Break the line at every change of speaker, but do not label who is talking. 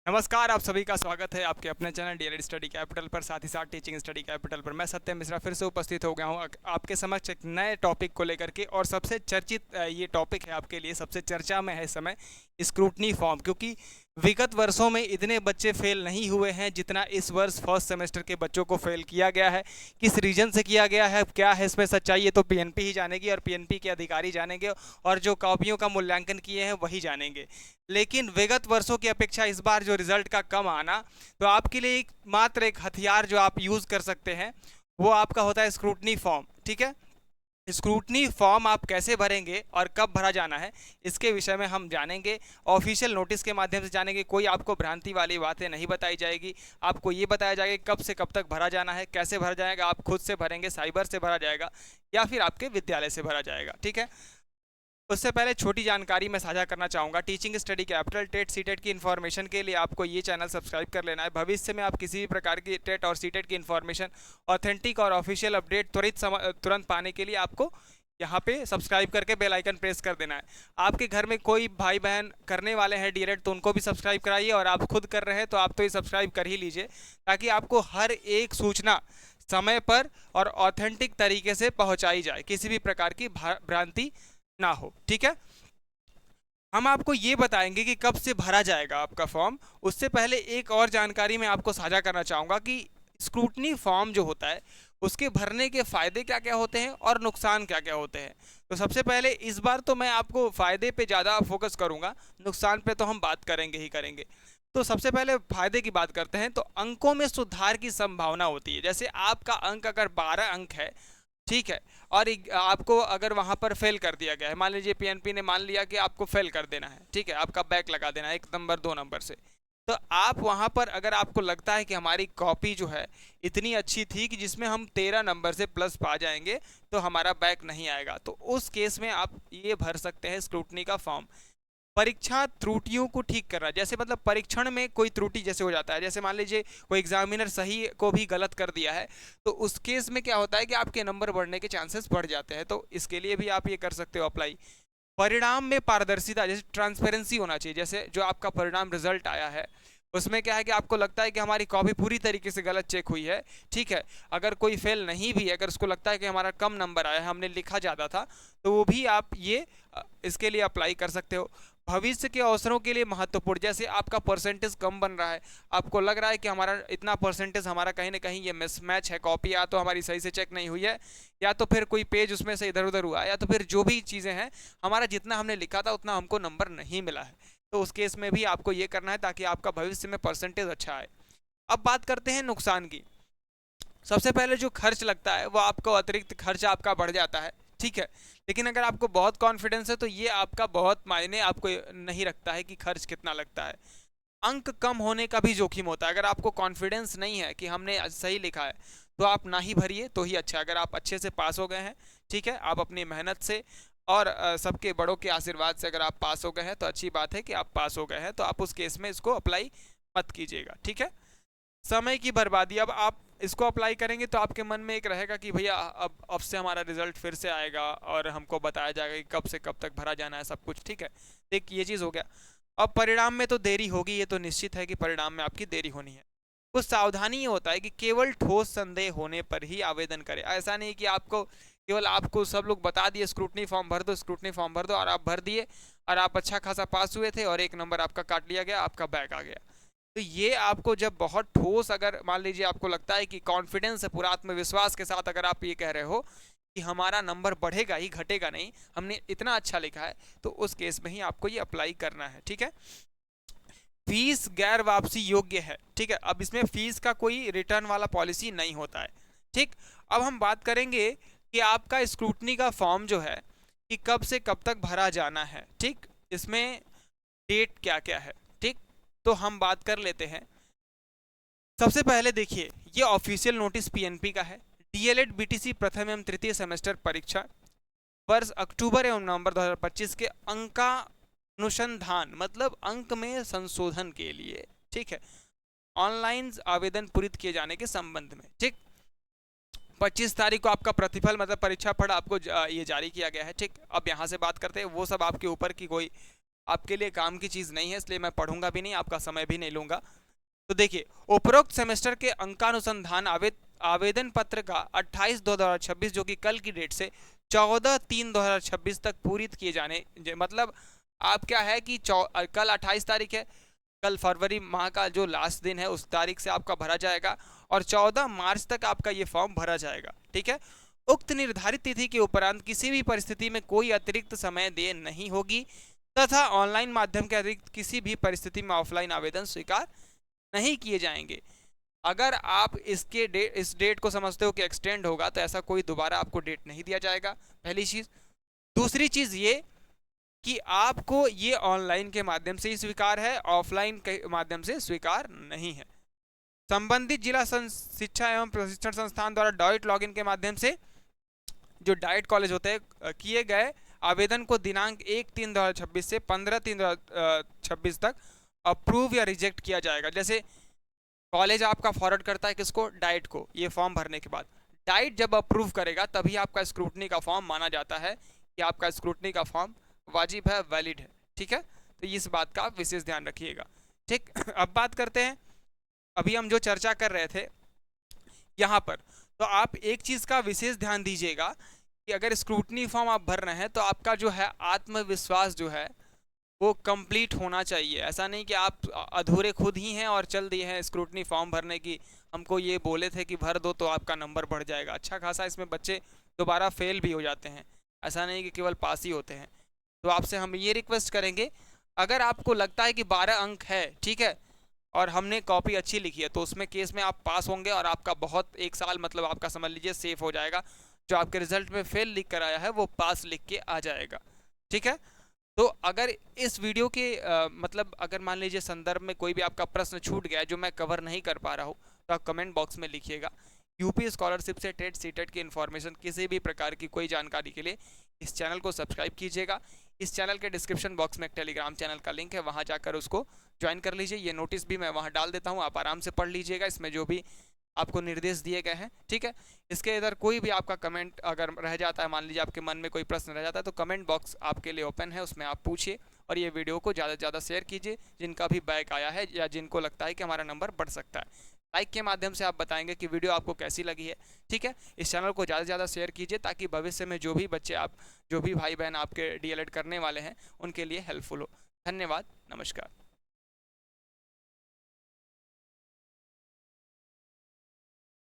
नमस्कार, आप सभी का स्वागत है आपके अपने चैनल डीएलएड स्टडी कैपिटल पर, साथ ही साथ टीचिंग स्टडी कैपिटल पर। मैं सत्यम मिश्रा फिर से उपस्थित हो गया हूँ आपके समक्ष एक नए टॉपिक को लेकर के। और सबसे चर्चित ये टॉपिक है आपके लिए, सबसे चर्चा में है इस समय स्क्रूटनी फॉर्म। क्योंकि विगत वर्षों में इतने बच्चे फेल नहीं हुए हैं जितना इस वर्ष फर्स्ट सेमेस्टर के बच्चों को फेल किया गया है। किस रीजन से किया गया है, क्या है इसमें सच्चाई, ये तो पीएनपी ही जानेगी और पीएनपी के अधिकारी जानेंगे और जो कॉपियों का मूल्यांकन किए हैं वही जानेंगे। लेकिन विगत वर्षों की अपेक्षा इस बार जो रिजल्ट का कम आना, तो आपके लिए मात्र एक हथियार जो आप यूज कर सकते हैं वो आपका होता है स्क्रूटनी फॉर्म। ठीक है, स्क्रूटनी फॉर्म आप कैसे भरेंगे और कब भरा जाना है इसके विषय में हम जानेंगे। ऑफिशियल नोटिस के माध्यम से जानेंगे, कोई आपको भ्रांति वाली बातें नहीं बताई जाएगी। आपको ये बताया जाएगा कब से कब तक भरा जाना है, कैसे भरा जाएगा। आप खुद से भरेंगे, साइबर से भरा जाएगा या फिर आपके विद्यालय से भरा जाएगा। ठीक है, उससे पहले छोटी जानकारी मैं साझा करना चाहूँगा। Teaching study capital TET CTET की इन्फॉर्मेशन के लिए आपको ये चैनल सब्सक्राइब कर लेना है। भविष्य में आप किसी भी प्रकार की टेट और सीटेट की इन्फॉर्मेशन, ऑथेंटिक और ऑफिशियल अपडेट तुरंत पाने के लिए आपको यहाँ पे सब्सक्राइब करके बेल आइकन प्रेस कर देना है। आपके घर में कोई भाई बहन करने वाले हैं डीएलएड तो उनको भी सब्सक्राइब कराइए, और आप खुद कर रहे हैं तो आप तो ये सब्सक्राइब कर ही लीजिए, ताकि आपको हर एक सूचना समय पर और ऑथेंटिक तरीके से पहुँचाई जाए, किसी भी प्रकार की भ्रांति ना हो। ठीक है, हम आपको ये बताएंगे कि कब से भरा जाएगा आपका फॉर्म। उससे पहले एक और जानकारी मैं आपको साझा करना चाहूँगा कि स्क्रूटनी फॉर्म जो होता है उसके भरने के फ़ायदे क्या क्या होते हैं और नुकसान क्या क्या होते हैं। तो सबसे पहले इस बार तो मैं आपको फ़ायदे पे ज़्यादा फोकस करूँगा, नुकसान पे तो हम बात करेंगे ही करेंगे। तो सबसे पहले फ़ायदे की बात करते हैं, तो अंकों में सुधार की संभावना होती है। जैसे आपका अंक अगर 12 अंक है, ठीक है, और आपको अगर वहां पर फेल कर दिया गया है, मान लीजिए पीएनपी ने मान लिया कि आपको फेल कर देना है, ठीक है, आपका बैक लगा देना है 1 नंबर 2 नंबर से, तो आप वहां पर अगर आपको लगता है कि हमारी कॉपी जो है इतनी अच्छी थी कि जिसमें हम 13 नंबर से प्लस पा जाएंगे तो हमारा बैक नहीं आएगा, तो उस केस में आप ये भर सकते हैं स्क्रूटनी का फॉर्म। परीक्षा त्रुटियों को ठीक करना, जैसे मतलब परीक्षण में कोई त्रुटि जैसे हो जाता है, जैसे मान लीजिए कोई एग्जामिनर सही को भी गलत कर दिया है, तो उस केस में क्या होता है कि आपके नंबर बढ़ने के चांसेस बढ़ जाते हैं, तो इसके लिए भी आप ये कर सकते हो अप्लाई। परिणाम में पारदर्शिता, जैसे ट्रांसपेरेंसी होना चाहिए। जैसे जो आपका परिणाम रिजल्ट आया है उसमें क्या है कि आपको लगता है कि हमारी कॉपी पूरी तरीके से गलत चेक हुई है, ठीक है, अगर कोई फेल नहीं भी है, अगर उसको लगता है कि हमारा कम नंबर आया है, हमने लिखा ज़्यादा था, तो वो भी आप ये इसके लिए अप्लाई कर सकते हो। भविष्य के अवसरों के लिए महत्वपूर्ण, जैसे आपका परसेंटेज कम बन रहा है, आपको लग रहा है कि हमारा इतना परसेंटेज हमारा कहीं ना कहीं ये मिसमैच है, कॉपी या तो हमारी सही से चेक नहीं हुई है, या तो फिर कोई पेज उसमें से इधर उधर हुआ, या तो फिर जो भी चीज़ें हैं, हमारा जितना हमने लिखा था उतना हमको नंबर नहीं मिला है, तो उस केस में भी आपको ये करना है ताकि आपका भविष्य में परसेंटेज अच्छा आए। अब बात करते हैं नुकसान की। सबसे पहले जो खर्च लगता है वो आपको अतिरिक्त खर्च आपका बढ़ जाता है, ठीक है, लेकिन अगर आपको बहुत कॉन्फिडेंस है तो ये आपका बहुत मायने आपको नहीं रखता है कि खर्च कितना लगता है। अंक कम होने का भी जोखिम होता है। अगर आपको कॉन्फिडेंस नहीं है कि हमने सही लिखा है तो आप ना ही भरिए तो ही अच्छा। अगर आप अच्छे से पास हो गए हैं, ठीक है, आप अपनी मेहनत से और सबके बड़ों के आशीर्वाद से अगर आप पास हो गए हैं तो अच्छी बात है कि आप पास हो गए हैं, तो आप उस केस में इसको अप्लाई मत कीजिएगा। ठीक है, समय की बर्बादी, अब आप इसको अप्लाई करेंगे तो आपके मन में एक रहेगा कि भैया अब से हमारा रिजल्ट फिर से आएगा और हमको बताया जाएगा कि कब से कब तक भरा जाना है सब कुछ, ठीक है, एक ये चीज़ हो गया। अब परिणाम में तो देरी होगी, ये तो निश्चित है कि परिणाम में आपकी देरी होनी है। कुछ सावधानी ये होता है कि केवल ठोस संदेह होने पर ही आवेदन करें। ऐसा नहीं कि आपको केवल आपको सब लोग बता दिए स्क्रूटनी फॉर्म भर दो, स्क्रूटनी फॉर्म भर दो, और आप भर दिए और आप अच्छा खासा पास हुए थे और 1 नंबर आपका काट लिया गया, आपका बैक आ गया। तो ये आपको जब बहुत ठोस, अगर मान लीजिए आपको लगता है कि कॉन्फिडेंस है, पूरा आत्मविश्वास के साथ अगर आप ये कह रहे हो कि हमारा नंबर बढ़ेगा ही घटेगा नहीं, हमने इतना अच्छा लिखा है, तो उस केस में ही आपको ये अप्लाई करना है। ठीक है, फीस गैर वापसी योग्य है, ठीक है, अब इसमें फीस का कोई रिटर्न वाला पॉलिसी नहीं होता है। ठीक, अब हम बात करेंगे कि आपका स्क्रूटनी का फॉर्म जो है कि कब से कब तक भरा जाना है। ठीक, इसमें डेट क्या क्या है, ठीक, तो हम बात कर लेते हैं। सबसे पहले देखिए, ये ऑफिशियल नोटिस पीएनपी का है। डीएलएड बीटीसी प्रथम एवं तृतीय सेमेस्टर परीक्षा वर्ष अक्टूबर एवं नवंबर 2025 के अंकानुसंधान, मतलब अंक में संशोधन के लिए, ठीक है, ऑनलाइन आवेदन पूरित किए जाने के संबंध में। ठीक, 25 तारीख को आपका प्रतिफल मतलब परीक्षा फल आपको ये जारी किया गया है। ठीक, अब यहाँ से बात करते हैं, वो सब आपके ऊपर की कोई आपके लिए काम की चीज़ नहीं है, इसलिए मैं पढ़ूंगा भी नहीं, आपका समय भी नहीं लूँगा। तो देखिए, उपरोक्त सेमेस्टर के अंकानुसंधान आवेदन पत्र का 28/2/2026 जो कि कल की डेट से 14/3/2026 तक पूरी किए जाने, मतलब आप क्या है कि कल 28 तारीख है, कल फरवरी माह का जो लास्ट दिन है उस तारीख से आपका भरा जाएगा और 14 मार्च तक आपका ये फॉर्म भरा जाएगा। ठीक है, उक्त निर्धारित तिथि के उपरांत किसी भी परिस्थिति में कोई अतिरिक्त समय देय नहीं होगी तथा ऑनलाइन माध्यम के अतिरिक्त किसी भी परिस्थिति में ऑफलाइन आवेदन स्वीकार नहीं किए जाएंगे। अगर आप इस डेट को समझते हो कि एक्सटेंड होगा, तो ऐसा कोई दोबारा आपको डेट नहीं दिया जाएगा, पहली चीज़। दूसरी चीज़ ये कि आपको ये ऑनलाइन के माध्यम से ही स्वीकार है, ऑफलाइन के माध्यम से स्वीकार नहीं है। संबंधित जिला शिक्षा एवं प्रशिक्षण संस्थान द्वारा डाइट लॉगिन के माध्यम से जो डाइट कॉलेज होते हैं किए गए आवेदन को दिनांक 1/3/2026 से 15/3/2026 तक अप्रूव या रिजेक्ट किया जाएगा। जैसे कॉलेज आपका फॉरवर्ड करता है किसको, डाइट को, ये फॉर्म भरने के बाद डाइट जब अप्रूव करेगा तभी आपका स्क्रूटनी का फॉर्म माना जाता है कि आपका स्क्रूटनी का फॉर्म वाजिब है, वैलिड है। ठीक है, तो इस बात का आप विशेष ध्यान रखिएगा। ठीक, अब बात करते हैं, अभी हम जो चर्चा कर रहे थे यहाँ पर, तो आप एक चीज़ का विशेष ध्यान दीजिएगा कि अगर स्क्रूटनी फॉर्म आप भर रहे हैं तो आपका जो है आत्मविश्वास जो है वो कंप्लीट होना चाहिए। ऐसा नहीं कि आप अधूरे खुद ही हैं और चल दिए हैं स्क्रूटनी फॉर्म भरने की, हमको ये बोले थे कि भर दो तो आपका नंबर बढ़ जाएगा। अच्छा खासा इसमें बच्चे दोबारा फेल भी हो जाते हैं, ऐसा नहीं कि केवल पास ही होते हैं। तो आपसे हम ये रिक्वेस्ट करेंगे, अगर आपको लगता है कि 12 अंक है, ठीक है, और हमने कॉपी अच्छी लिखी है, तो उसमें केस में आप पास होंगे और आपका बहुत एक साल मतलब आपका समझ लीजिए सेफ हो जाएगा। जो आपके रिजल्ट में फेल लिख कर आया है वो पास लिख के आ जाएगा। ठीक है, तो अगर इस वीडियो के मतलब अगर मान लीजिए संदर्भ में कोई भी आपका प्रश्न छूट गया है जो मैं कवर नहीं कर पा रहा हूँ, तो आप कमेंट बॉक्स में लिखिएगा। यूपी स्कॉलरशिप से टेट सीटेट की इन्फॉर्मेशन, किसी भी प्रकार की कोई जानकारी के लिए इस चैनल को सब्सक्राइब कीजिएगा। इस चैनल के डिस्क्रिप्शन बॉक्स में एक टेलीग्राम चैनल का लिंक है, वहाँ जाकर उसको ज्वाइन कर लीजिए। ये नोटिस भी मैं वहाँ डाल देता हूँ, आप आराम से पढ़ लीजिएगा, इसमें जो भी आपको निर्देश दिए गए हैं। ठीक है, इसके इधर कोई भी आपका कमेंट अगर रह जाता है, मान लीजिए आपके मन में कोई प्रश्न रह जाता है, तो कमेंट बॉक्स आपके लिए ओपन है, उसमें आप पूछिए और ये वीडियो को ज़्यादा से ज़्यादा शेयर कीजिए जिनका भी बैक आया है या जिनको लगता है कि हमारा नंबर बढ़ सकता है। लाइक के माध्यम से आप बताएंगे कि वीडियो आपको कैसी लगी है। ठीक है, इस चैनल को ज़्यादा से ज़्यादा शेयर कीजिए ताकि भविष्य में जो भी बच्चे जो भी भाई बहन आपके डीएलएड करने वाले हैं उनके लिए हेल्पफुल हो। धन्यवाद, नमस्कार।